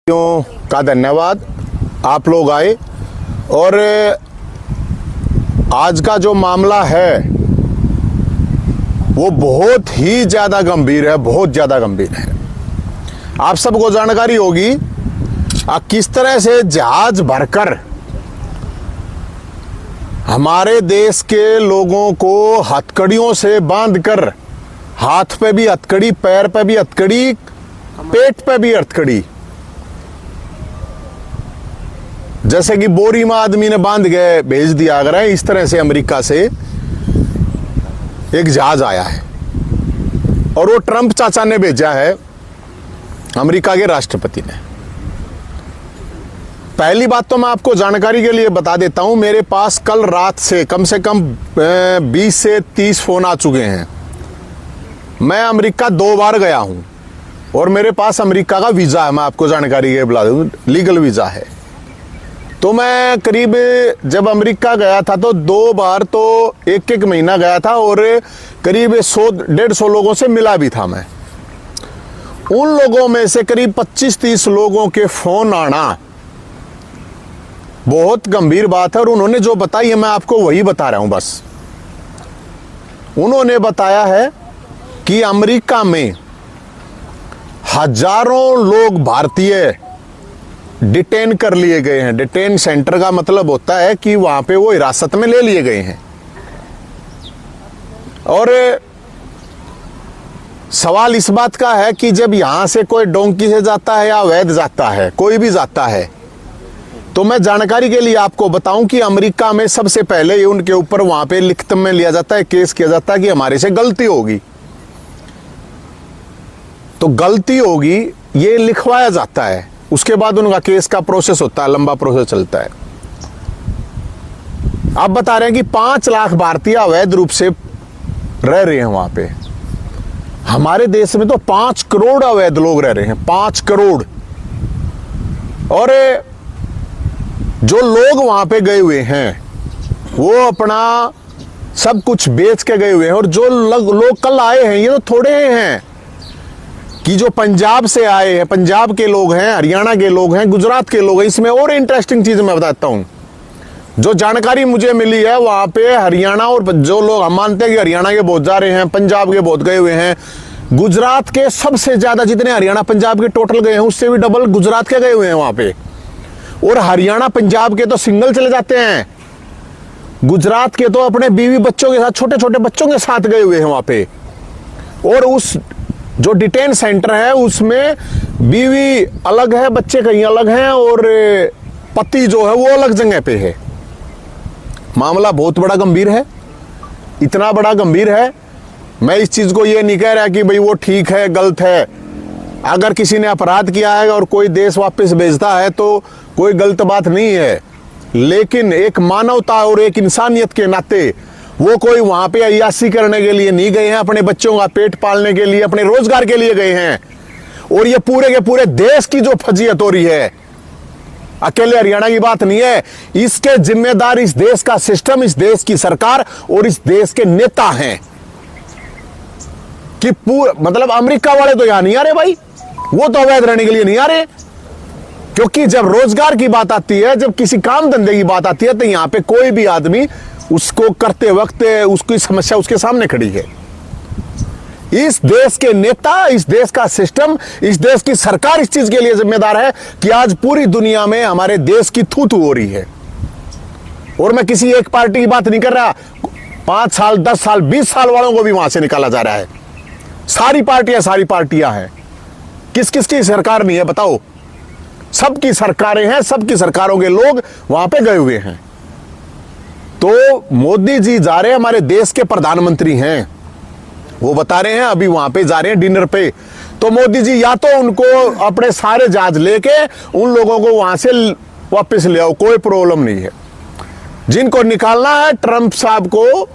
का धन्यवाद। आप लोग आए और आज का जो मामला है वो बहुत ही ज़्यादा गंभीर है, बहुत ज़्यादा गंभीर है। आप सबको जानकारी होगी किस तरह से जहाज भरकर हमारे देश के लोगों को हथकड़ियों से बांधकर, हाथ पे भी हथकड़ी, पैर पे भी हथकड़ी, पेट पे भी हथकड़ी, जैसे कि बोरी में आदमी ने बांध के भेज दिया अगर है, इस तरह से अमेरिका से एक जहाज आया है और वो ट्रंप चाचा ने भेजा है, अमेरिका के राष्ट्रपति ने। पहली बात तो मैं आपको जानकारी के लिए बता देता हूं, मेरे पास कल रात से कम 20 से 30 फोन आ चुके हैं। मैं अमेरिका 2 बार गया हूं और मेरे पास अमेरिका का वीजा है, मैं आपको जानकारी के बता दूं, लीगल वीजा है। तो मैं करीब जब अमेरिका गया था तो 2 बार तो एक महीना गया था और करीब 100-150 लोगों से मिला भी था मैं। उन लोगों में से करीब 25-30 लोगों के फोन आना बहुत गंभीर बात है और उन्होंने जो बताई है मैं आपको वही बता रहा हूं। बस उन्होंने बताया है कि अमेरिका में हजारों लोग भारतीय डिटेन कर लिए गए हैं। डिटेन सेंटर का मतलब होता है कि वहां पे वो हिरासत में ले लिए गए हैं। और सवाल इस बात का है कि जब यहां से कोई डोंकी से जाता है या अवैध जाता है, कोई भी जाता है, तो मैं जानकारी के लिए आपको बताऊं कि अमेरिका में सबसे पहले ये उनके ऊपर वहां पे लिखित में लिया जाता है, केस किया जाता है कि हमारे से गलती होगी, तो गलती होगी ये लिखवाया जाता है। उसके बाद उनका केस का प्रोसेस होता है, लंबा प्रोसेस चलता है। आप बता रहे हैं कि 5 लाख भारतीय अवैध रूप से रह रहे हैं वहां पे। हमारे देश में तो 5 करोड़ अवैध लोग रह रहे हैं, 5 करोड़। और जो लोग वहां पे गए हुए हैं वो अपना सब कुछ बेच के गए हुए हैं। और जो लोग कल आए हैं ये तो थोड़े हैं कि जो पंजाब से आए हैं, पंजाब के लोग हैं, हरियाणा के लोग हैं, गुजरात के लोग हैं। इसमें और इंटरेस्टिंग चीज मैं बताता हूं, जो जानकारी मुझे मिली है वहां पे हरियाणा, और जो लोग हम मानते हैं कि हरियाणा के बहुत जा रहे हैं, पंजाब के बहुत गए हुए हैं, गुजरात के सबसे ज्यादा, जितने हरियाणा पंजाब के टोटल गए हैं उससे भी डबल गुजरात के गए हुए हैं वहां पे। और हरियाणा पंजाब के तो सिंगल चले जाते हैं, गुजरात के तो अपने बीवी बच्चों के साथ, छोटे छोटे बच्चों के साथ गए हुए हैं वहां पे। और उस जो डिटेन सेंटर है उसमें बीवी अलग है, बच्चे कहीं अलग हैं और पति जो है वो अलग जगह पे है। मामला बहुत बड़ा गंभीर है, इतना बड़ा गंभीर है। मैं इस चीज को ये नहीं कह रहा कि भाई वो ठीक है गलत है। अगर किसी ने अपराध किया है और कोई देश वापस भेजता है तो कोई गलत बात नहीं है, लेकिन एक मानवता और एक इंसानियत के नाते वो कोई वहां पे अय्याशी करने के लिए नहीं गए हैं, अपने बच्चों का पेट पालने के लिए, अपने रोजगार के लिए गए हैं। और ये पूरे के पूरे देश की जो फजीयत हो रही है, अकेले हरियाणा की बात नहीं है, इसके जिम्मेदार इस देश का सिस्टम, इस देश की सरकार और इस देश के नेता हैं। कि मतलब अमेरिका वाले तो यहां नहीं आ रहे भाई, वो तो अवैध रहने के लिए नहीं आ रहे, क्योंकि जब रोजगार की बात आती है, जब किसी काम धंधे की बात आती है, तो यहां पे कोई भी आदमी उसको करते वक्त उसकी समस्या उसके सामने खड़ी है। इस देश के नेता, इस देश का सिस्टम, इस देश की सरकार इस चीज के लिए जिम्मेदार है कि आज पूरी दुनिया में हमारे देश की थू-थू हो रही है। और मैं किसी एक पार्टी की बात नहीं कर रहा, 5 साल 10 साल 20 साल वालों को भी वहां से निकाला जा रहा है। सारी पार्टियां हैं। किस किस की सरकार नहीं है बताओ? सबकी सरकारें हैं, सबकी सरकारों के लोग वहां पे गए हुए हैं। तो मोदी जी जा रहे हैं, हमारे देश के प्रधानमंत्री हैं, वो बता रहे हैं अभी वहां पे जा रहे हैं डिनर पे। तो मोदी जी या तो उनको अपने सारे जहाज लेके उन लोगों को वहां से वापस ले आओ, कोई प्रॉब्लम नहीं है। जिनको निकालना है ट्रंप साहब को,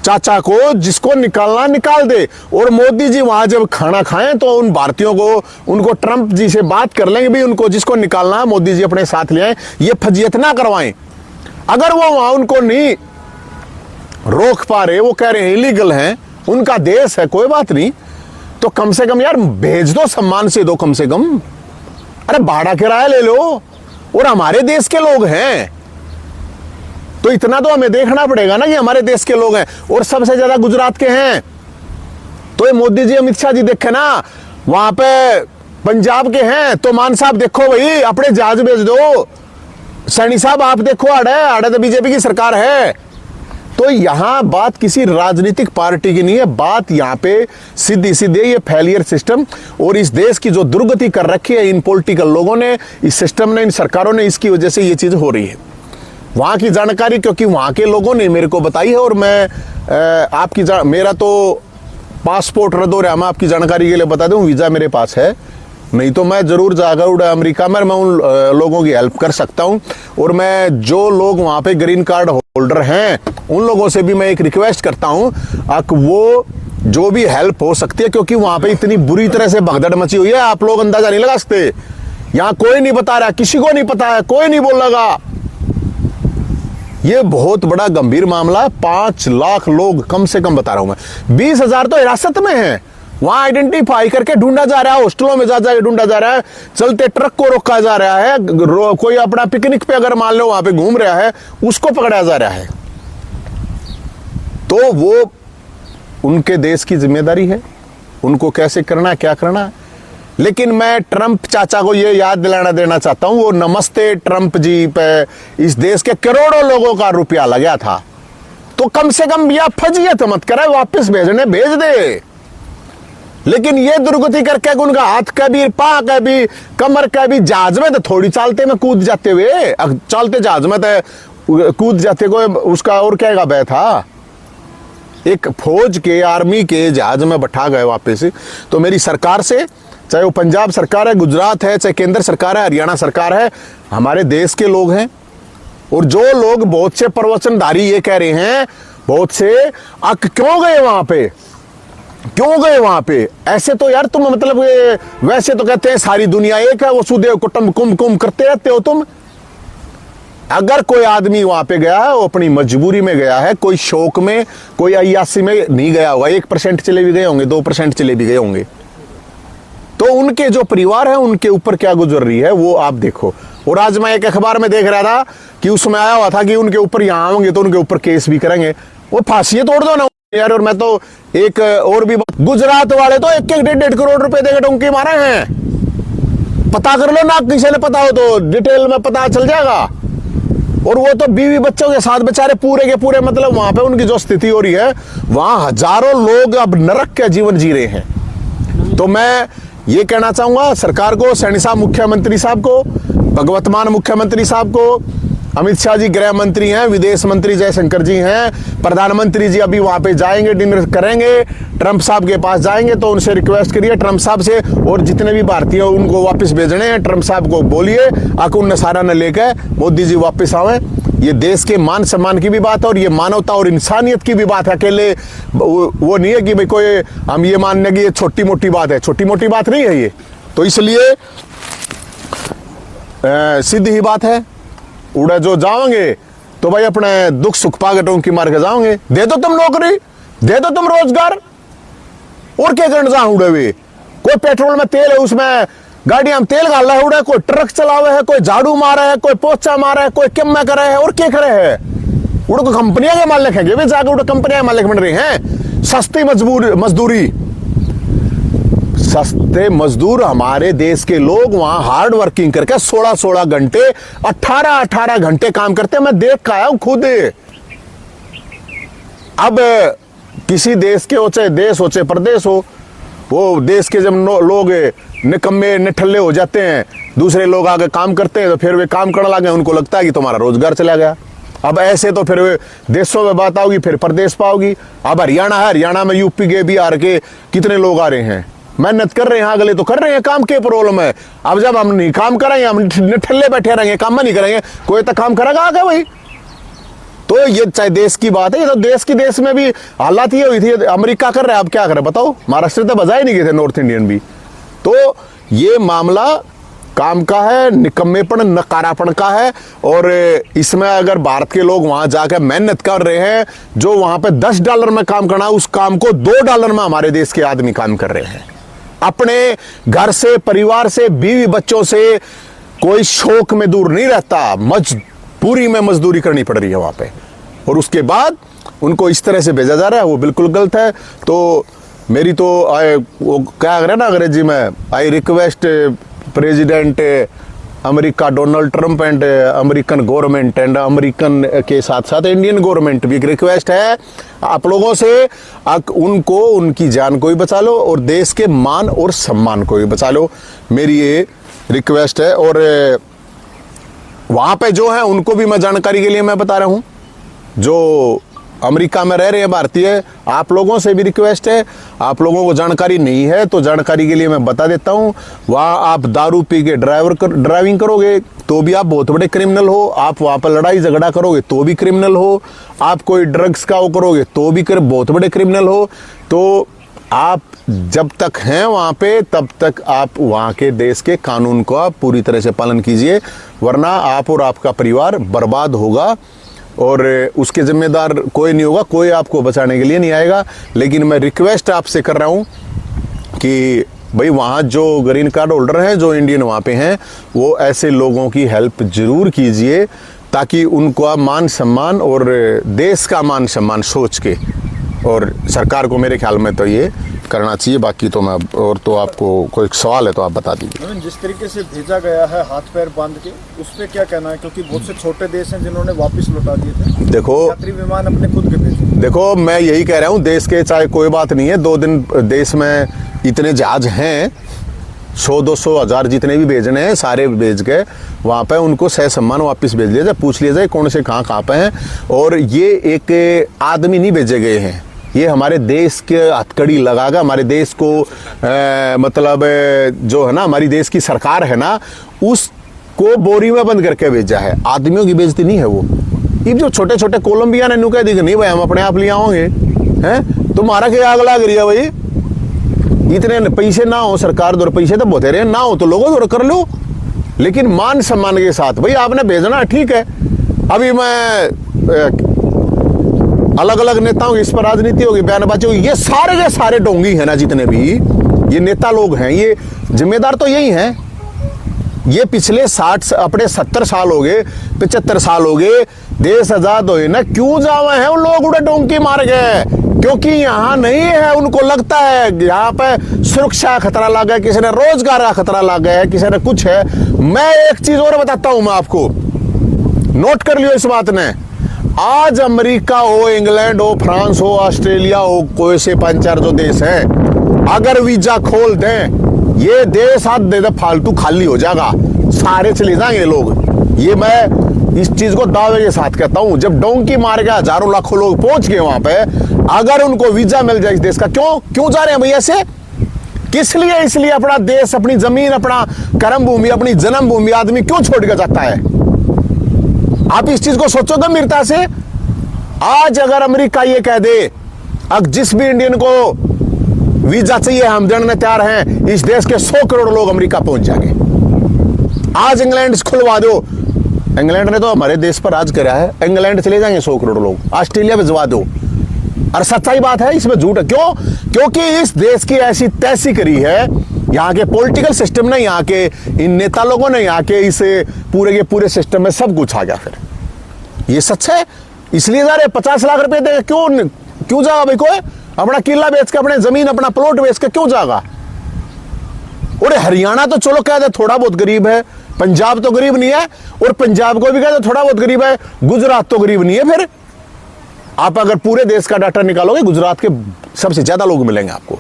चाचा को, जिसको निकालना निकाल दे। और मोदी जी वहां जब खाना खाएं तो उन भारतीयों को, उनको ट्रंप जी से बात कर लेंगे भी, उनको जिसको निकालना है मोदी जी अपने साथ ले आए, ये फजीयत ना करवाएं। अगर वो वहां उनको नहीं रोक पा रहे, वो कह रहे हैं इलीगल हैं, उनका देश है, कोई बात नहीं, तो कम से कम यार भेज दो, सम्मान से दो कम से कम। अरे भाड़ा किराया ले लो, और हमारे देश के लोग हैं तो इतना तो हमें देखना पड़ेगा ना कि हमारे देश के लोग हैं, और सबसे ज्यादा गुजरात के हैं। तो ये मोदी जी अमित शाह जी देखे ना, वहां पे पंजाब के हैं तो मान साहब देखो भाई अपने जहाज भेज दो, सैनी साहब आप देखो आड़े आड़े तो बीजेपी की सरकार है। तो यहां बात किसी राजनीतिक पार्टी की नहीं है, बात यहां पे सीधी सीधे ये फेलियर सिस्टम और इस देश की जो दुर्गति कर रखी है इन पॉलिटिकल लोगों ने, इस सिस्टम ने, इन सरकारों ने, इसकी वजह से ये चीज हो रही है। वहां की जानकारी क्योंकि वहां के लोगों ने मेरे को बताई है, और मैं आपकी मेरा तो पासपोर्ट रद्द हो रहा है, मैं आपकी जानकारी के लिए बता दूं, वीजा मेरे पास है, नहीं तो मैं जरूर जाकर उड़ा अमेरिका में, मैं उन लोगों की हेल्प कर सकता हूं। और मैं जो लोग वहां पे ग्रीन कार्ड होल्डर हैं उन लोगों से भी मैं एक रिक्वेस्ट करता हूं कि वो जो भी हेल्प हो सकती है, क्योंकि वहां पे इतनी बुरी तरह से भगदड़ मची हुई है, आप लोग अंदाजा नहीं लगा सकते। यहां कोई नहीं बता रहा, किसी को नहीं पता है, कोई नहीं बोल लगा। ये बहुत बड़ा गंभीर मामला है। 5 लाख लोग कम से कम बता रहा हूं मैं, 20,000 तो हिरासत में है, वहां आइडेंटिफाई करके ढूंढा जा रहा है, हॉस्टलों में जा जाकर ढूंढा जा रहा है, चलते ट्रक को रोका जा रहा है, कोई अपना पिकनिक पे अगर मान लो वहां पे घूम रहा है उसको पकड़ा जा रहा है। तो वो उनके देश की जिम्मेदारी है, उनको कैसे करना है, क्या करना है। लेकिन मैं ट्रंप चाचा को ये याद दिलाना देना चाहता हूं, वो नमस्ते ट्रंप जी पे इस देश के करोड़ों लोगों का रुपया लगा था, तो कम से कम या फजीयत मत करे, वापस भेजने भेज दे। लेकिन ये दुर्गति करके उनका हाथ का भी, पा का भी, कमर का भी, जहाज में तो थोड़ी चालते में कूद जाते हुए, चलते जहाज में तो कूद जाते को उसका और क्या भय था। एक फौज के, आर्मी के जहाज में बैठा गए वापस। तो मेरी सरकार से, चाहे वो पंजाब सरकार है, गुजरात है, चाहे केंद्र सरकार है, हरियाणा सरकार है, हमारे देश के लोग हैं। और जो लोग बहुत से प्रवचनधारी ये कह रहे हैं, बहुत से क्यों गए वहां पे, क्यों गए वहां पे, ऐसे तो यार तुम मतलब वैसे तो कहते हैं सारी दुनिया एक है, वो सुदेव कुटुंब कुंभ करते रहते हो तुम। अगर कोई आदमी वहां पे गया है वो अपनी मजबूरी में गया है, कोई शौक में, कोई अय्यासी में नहीं गया होगा। 1% चले भी गए होंगे, 2% चले भी गए होंगे, तो उनके जो परिवार है उनके ऊपर क्या गुजर रही है वो आप देखो। और आज मैं एक अखबार में देख रहा था कि उसमें आया हुआ था कि उनके ऊपर यहां आओगे तो उनके ऊपर केस भी करेंगे, वो फांसी तोड़ दो ना यार। और मैं तो एक और भी गुजरात वाले तो 1-1 करोड़ रुपए देकर डोंकी मारे हैं, पता कर लो ना, किसी ने पता हो तो डिटेल में पता चल जाएगा। और वो तो बीवी बच्चों के साथ बेचारे पूरे के पूरे, मतलब वहां पे उनकी जो स्थिति हो रही है, वहां हजारों लोग अब नरक का जीवन जी रहे हैं। तो मैं ये कहना चाहूंगा सरकार को, सैनी साहब मुख्यमंत्री साहब को, भगवत मान मुख्यमंत्री साहब को, अमित शाह जी गृह मंत्री हैं, विदेश मंत्री जयशंकर जी हैं, प्रधानमंत्री जी अभी वहां पे जाएंगे, डिनर करेंगे, ट्रंप साहब के पास जाएंगे, तो उनसे रिक्वेस्ट करिए ट्रंप साहब से, और जितने भी भारतीय उनको वापस भेजने हैं ट्रंप साहब को बोलिए अकुन नसारा न लेकर मोदी जी वापस आवे। ये देश के मान सम्मान की भी बात है और ये मानवता और इंसानियत की भी बात है। अकेले वो नहीं है कि भाई कोई हम ये मानने की ये छोटी मोटी बात है, छोटी मोटी बात नहीं है ये। तो इसलिए सीधी ही बात है, उड़ा जो जाओगे तो भाई अपने दुख सुख पाके टोंकी मार के जाओगे। दे दो तुम नौकरी, दे दो तुम रोजगार, और क्या करना चाह उड़े हुए। कोई पेट्रोल में तेल है उसमें गाड़ियां में तेल डाल है उड़े, कोई ट्रक चलावे है, कोई झाड़ू मारा है, कोई पोछा मारा है, कोई किम में करे है, और क्या करे है। उड़े को कंपनियां के मालिक है, वे जाकर उड़े कंपनियां के मालिक बन रही हैं। सस्ती मजदूरी, सस्ते मजदूर हमारे देश के लोग वहां हार्ड वर्किंग करके 16-16 घंटे, 18-18 घंटे काम करते हैं। मैं देख के आया हूं खुद। अब किसी देश के हो, चाहे देश हो चाहे प्रदेश हो, वो देश के जब लोग निकम्मे निठल्ले हो जाते हैं, दूसरे लोग आगे काम करते हैं, तो फिर वे काम करने लगे, उनको लगता है कि तुम्हारा रोजगार चला गया। अब ऐसे तो फिर वे देशों में बात आओगी, फिर प्रदेश पाओगी। अब हरियाणा है, हरियाणा में यूपी के, बिहार के कितने लोग आ रहे हैं, मेहनत कर रहे हैं, अगले तो कर रहे हैं, काम के प्रॉब्लम है। अब जब हम नहीं काम करेंगे, हम निठल्ले बैठे रहेंगे, काम में नहीं करेंगे, कोई तो काम करेगा आगे भाई। तो ये चाहे देश की बात है, ये तो देश में भी हालात ये हुई थी। अमेरिका कर रहा है, अब क्या करे बताओ। महाराष्ट्र तो बजाए नहीं गए थे नॉर्थ इंडियन भी। तो ये मामला काम का है, निकम्मेपन नकारापन का है। और इसमें अगर भारत के लोग वहां जाकर मेहनत कर रहे हैं, जो वहां पे $10 में काम करना, उस काम को $2 में हमारे देश के आदमी काम कर रहे हैं। अपने घर से, परिवार से, बीवी बच्चों से कोई शौक में दूर नहीं रहता, मजबूरी में मजदूरी करनी पड़ रही है वहां पे, और उसके बाद उनको इस तरह से भेजा जा रहा है, वो बिल्कुल गलत है। तो मेरी तो वो क्या करे ना अंग्रेजी में, I request president America Donald Trump and American government and American के साथ साथ इंडियन गवर्नमेंट भी एक रिक्वेस्ट है आप लोगों से, उनको, उनकी जान को भी बचा लो और देश के मान और सम्मान को भी बचा लो, मेरी ये रिक्वेस्ट है। और वहां पे जो है उनको भी मैं जानकारी के लिए मैं बता रहा हूं, जो अमेरिका में रह रहे हैं भारतीय, आप लोगों से भी रिक्वेस्ट है, आप लोगों को जानकारी नहीं है तो जानकारी के लिए मैं बता देता हूं, वहां आप दारू पी के ड्राइविंग करोगे तो भी आप बहुत बड़े क्रिमिनल हो, आप वहां पर लड़ाई झगड़ा करोगे तो भी क्रिमिनल हो, आप कोई ड्रग्स का वो करोगे तो भी बहुत बड़े क्रिमिनल हो। तो आप जब तक हैं वहां पे तब तक आप वहां के देश के कानून को आप पूरी तरह से पालन कीजिए, वरना आप और आपका परिवार बर्बाद होगा और उसके जिम्मेदार कोई नहीं होगा, कोई आपको बचाने के लिए नहीं आएगा। लेकिन मैं रिक्वेस्ट आपसे कर रहा हूं कि भाई वहाँ जो ग्रीन कार्ड होल्डर हैं, जो इंडियन वहाँ पे हैं, वो ऐसे लोगों की हेल्प जरूर कीजिए ताकि उनको मान सम्मान और देश का मान सम्मान सोच के, और सरकार को मेरे ख्याल में तो ये करना चाहिए। बाकी तो मैं, और तो आपको कोई सवाल है तो आप बता दीजिए। जिस तरीके से भेजा गया है हाथ पैर बांध के, उस पर क्या कहना है, क्योंकि बहुत से छोटे देश हैं जिन्होंने वापस लौटा दिए थे। देखो, यात्री विमान अपने खुद के भेजे। देखो मैं यही कह रहा हूँ, देश के चाहे कोई बात नहीं है, 2 दिन देश में इतने जहाज हैं, 100-200 हज़ार जितने भी भेजने हैं सारे भेज के वहाँ पे उनको सह सम्मान वापस भेज लिया जाए, पूछ लिया जाए कौन से कहाँ पे हैं। और ये एक आदमी नहीं भेजे गए हैं, ये हमारे देश के हथकड़ी लगाकर हमारे देश को मतलब जो है ना, हमारी देश की सरकार है ना, उसको बोरी में बंद करके भेजा है, आदमियों की बेइज्जती नहीं है वो। ये जो छोटे छोटे कोलंबिया ने नु कह दी नहीं भाई हम अपने आप ले आओगे, हैं तुम्हारा क्या आग लग रही है भाई, इतने पैसे ना हो सरकार दो, पैसे तो बहुत रहे ना हो तो लोगों दो कर लो, लेकिन मान सम्मान के साथ भाई आपने भेजना ठीक है। अभी मैं अलग अलग नेताओं की इस पर राजनीति होगी, बयानबाजी होगी, ये सारे के सारे डोंगी है ना, जितने भी ये नेता लोग हैं, ये जिम्मेदार तो यही हैं। ये पिछले 70 साल हो गए, 75 साल हो गए, देश आजाद हुए ना, क्यों जावे हैं उन लोग उड़े डोंकी मार गए, क्योंकि यहाँ नहीं है, उनको लगता है यहाँ पे सुरक्षा का खतरा लगा है, किसी ने रोजगार का खतरा लगा है, किसी ने कुछ है। मैं एक चीज और बताता हूं, मैं आपको नोट कर लियो इस बात ने, आज अमेरिका हो, इंग्लैंड हो, फ्रांस हो, ऑस्ट्रेलिया हो, कोई से 5-4 जो देश हैं, अगर वीजा खोल दें ये देश हाथ दे दे फालतू खाली हो जाएगा, सारे चले जाएंगे लोग। ये मैं इस चीज को दावे के साथ कहता हूं। जब डोंकी मार के हजारों लाखों लोग पहुंच गए वहां पे, अगर उनको वीजा मिल जाए इस देश का, क्यों जा रहे हैं भैया से, किस लिए? इसलिए अपना देश, अपनी जमीन, अपना कर्म भूमि, अपनी जन्म भूमि आदमी क्यों छोड़ के जाता है? आप इस चीज को सोचो गंभीरता से। आज अगर अमेरिका ये कह दे अब जिस भी इंडियन को वीजा चाहिए हम देने तैयार हैं, इस देश के 100 करोड़ लोग अमेरिका पहुंच जाएंगे। आज इंग्लैंड खुलवा दो, इंग्लैंड ने तो हमारे देश पर राज करा है, इंग्लैंड चले जाएंगे 100 करोड़ लोग, ऑस्ट्रेलिया भिजवा दो। और सच्चाई बात है, इसमें झूठ है। क्यों? क्योंकि इस देश की ऐसी तैसी करी है यहाँ के पॉलिटिकल सिस्टम ने, यहाँ के इन नेता लोगों ने, यहाँ के इस पूरे के पूरे सिस्टम में सब कुछ आ गया। फिर ये सच है, इसलिए जा रहे 50 लाख रुपए दे, क्यों जाएगा भाई कोई? अपना किला बेच के, अपने जमीन, अपना प्लॉट बेच के क्यों जाएगा? और हरियाणा तो चलो कह दे थोड़ा बहुत गरीब है, पंजाब तो गरीब नहीं है, और पंजाब को भी कह दे थोड़ा बहुत गरीब है, गुजरात तो गरीब नहीं है। फिर आप अगर पूरे देश का डाटा निकालोगे, गुजरात के सबसे ज्यादा लोग मिलेंगे आपको।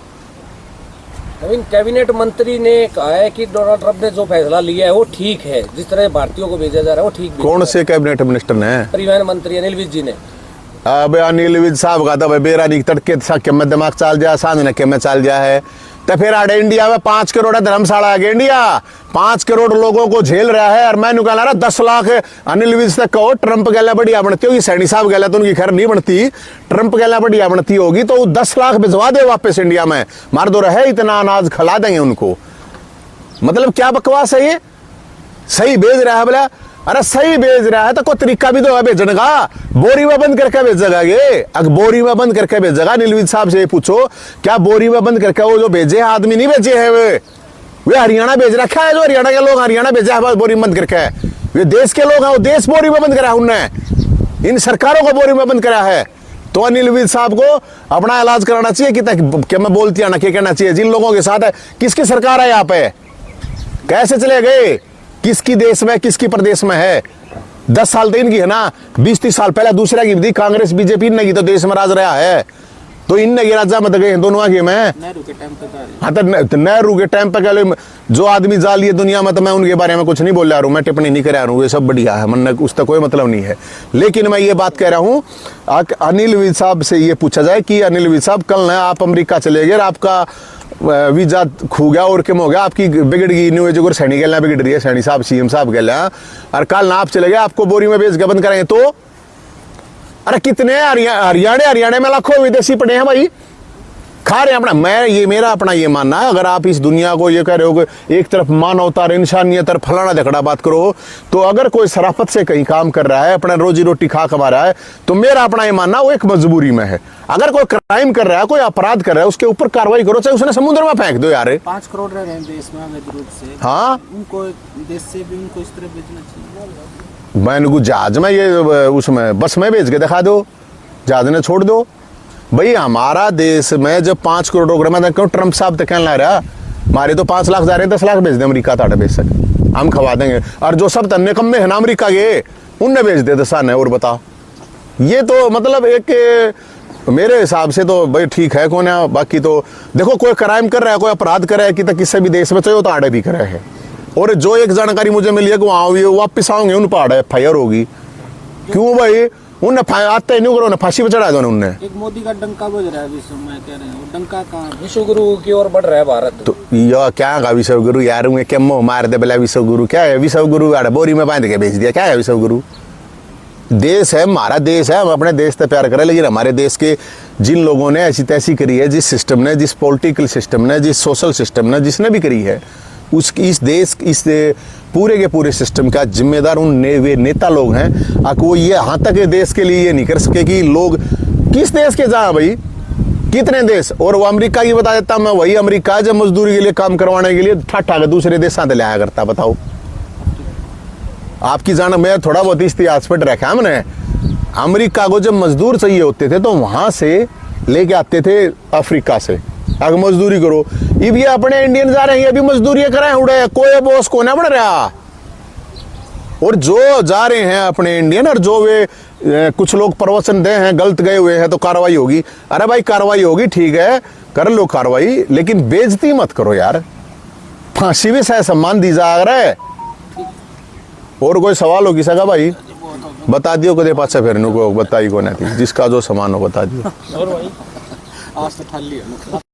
कैबिनेट मंत्री ने कहा है कि डोनाल्ड ट्रंप ने जो फैसला लिया है वो ठीक है, जिस तरह भारतीयों को भेजा जा रहा है वो ठीक। कौन से कैबिनेट मिनिस्टर ने? परिवहन मंत्री अनिल विज जी ने। अब अनिल विज साहब का तो बेरा नहीं तड़के के में दिमाग चल जाए, सामने के में चल जाए है, तो फिर आड़े इंडिया में 5 करोड़ धर्मशाला है, इंडिया 5 करोड़ लोगों को झेल रहा है। और मैं कहला रहा 10 लाख अनिल विज तक कहो ट्रंप गैला बढ़िया बनती होगी, सैनी साहब गैला तो उनकी खैर नहीं बनती, ट्रंप गैला बढ़िया बनती होगी, तो 10 लाख भिजवा दे वापस इंडिया में, मार दो रहे इतना अनाज खिला देंगे उनको। मतलब क्या बकवास है ये? सही भेज रहा है बोला। अरे सही भेज रहा है तो कोई तरीका भी तो है भेजने का। बोरी में बंद करके भेजेगा ये, अगर बोरी में बंद करके भेजेगा, नीलविद साहब से पूछो क्या बोरी में बंद करके वो जो भेजे आदमी नहीं भेजे हैं वे हरियाणा भेज रखा है, जो हरियाणा के लोग हरियाणा भेजा है बोरी में बंद करके, वे देश के लोग हैं, वो देश बोरी में बंद करा है उनने, इन सरकारों को बोरी में बंद करा है। तो अनिल विज साहब को अपना इलाज कराना चाहिए कि मैं बोलती है ना क्या कहना चाहिए, जिन लोगों के साथ है किसकी सरकार है यहाँ पे, कैसे चले गए, किसकी देश में किसकी प्रदेश में है। 10 साल तो इनकी है ना, 20-30 साल पहले दूसरा की थी कांग्रेस बीजेपी ने की तो देश में राज रहा है, तो इनने की राजा मत गए दोनों आगे में। नेहरू के टाइम पे हाँ तो नेहरू के टाइम पे गए जो आदमी जा लिए दुनिया में, तो मैं उनके बारे में कुछ नहीं बोल रहा हूँ, मैं टिप्पणी नहीं कर रहा हूँ, ये सब बढ़िया है, मन उसका कोई मतलब नहीं है। लेकिन मैं ये बात कह रहा हूँ अनिल विज साहब से ये पूछा जाए कि अनिल विज साहब कल ना आप अमेरिका चले गए, आपका वीजा खो गया और क्या हो गया, आपकी बिगड़ गई न्यू एज सैनी गल बिगड़ रही है, सैनी साहब सीएम साहब गल, और कल ना आप चले गए आपको बोरी में बेच के बंद करेंगे तो, अरे कितने हरियाणा में लाखों विदेशी पड़े हैं भाई, खा रहे हैं अपना। मेरा अपना ये मानना है, अगर आप इस दुनिया को ये कह रहे हो कि एक तरफ मानवता इंसानियत और फलाना झगड़ा बात करो, तो अगर कोई शराफत से कहीं काम कर रहा है, अपना रोजी रोटी खा कमा रहा है, तो मेरा अपना ये मानना वो एक मजबूरी में है। अगर कोई क्राइम कर रहा है, कोई अपराध कर रहा है, उसके ऊपर कार्रवाई करो, चाहे उसने समुद्र में फेंक दो यार। 5 करोड़ रह रहे हैं देश में अवैध रूप से, हाँ उनको देश से भी उनको इस तरह बेचना चाहिए। मैं इनको जहाज में ये उसमें बस में भेज के दिखा दो, जहाज ने छोड़ दो भाई। हमारा देश में जब 5 करोड़ रुपये में क्यों ट्रंप साहब तो कहना रहा हमारे तो 5 लाख जा रहे हैं, 10 लाख भेज दे अमेरिका, ताटा भेज सके हम खवा देंगे, और जो सब तन्ने कम में है ना अमेरिका के उनने भेज दे दसाने। और बताओ ये तो मतलब एक मेरे हिसाब से तो भाई ठीक है कौन है, बाकी तो देखो कोई क्राइम कर रहा है, कोई अपराध कर रहा है कि तो किसी भी देश में चाहिए तो आड़े भी कर रहे हैं। और जो एक जानकारी मुझे मिली है कि वहाँ वापिस आओगे उन पर FIR होगी, क्यों भाई उन्हें आते ही नहीं करो, फांसी पे चढ़ा दो उनने। एक मोदी का डंका बज रहा है विश्व में, कह रहे हैं वो डंका कहाँ, विश्व गुरु की ओर बढ़ रहा है भारत। तो यो क्या का विश्व गुरु यार, उन्हें क्या मोह मार दे बोला विश्व गुरु, क्या है विश्व गुरु, बोरी में बांध के भेज दिया, क्या है विश्व गुरु। देश है हमारा देश है, हम अपने देश से प्यार करें, लेकिन हमारे देश के जिन लोगों ने ऐसी तैसी करी है, जिस सिस्टम ने, जिस पॉलिटिकल सिस्टम ने, जिस सोशल सिस्टम ने, जिसने भी करी है, उसकी इस देश इस पूरे के पूरे सिस्टम का जिम्मेदार वे नेता लोग हैं। आप वो ये यहाँ तक देश के लिए ये नहीं कर सके कि लोग किस देश के जा भाई, कितने देश, और वो अमेरिका की बता देता मैं, वही अमेरिका जब मजदूरी के लिए काम करवाने के लिए ठाठा के दूसरे देश से लाया करता। बताओ आपकी जान, मैं थोड़ा बहुत इतिहास पर रखा हमने, अमेरिका को जब मजदूर चाहिए होते थे तो वहां से लेके आते थे अफ्रीका से, अगर मजदूरी करो। अब ये अपने इंडियन जा रहे हैं, अभी मजदूरी कराए उड़े, कोई बॉस को ना बढ़ रहा। और जो जा रहे हैं अपने इंडियन, और जो वे कुछ लोग प्रवचन दे हैं गलत गए हुए हैं तो कार्रवाई होगी, अरे भाई कार्रवाई होगी ठीक है कर लो कार्रवाई, लेकिन बेइज्जती मत करो यार, फांसी भी सह सम्मान दी जा रहा है। और कोई सवाल होगी सका भाई बता दियो, कदे पाछा फिर को बताई को नहीं, जिसका जो सामान हो बता दियो। और भाई आज तो खाली है।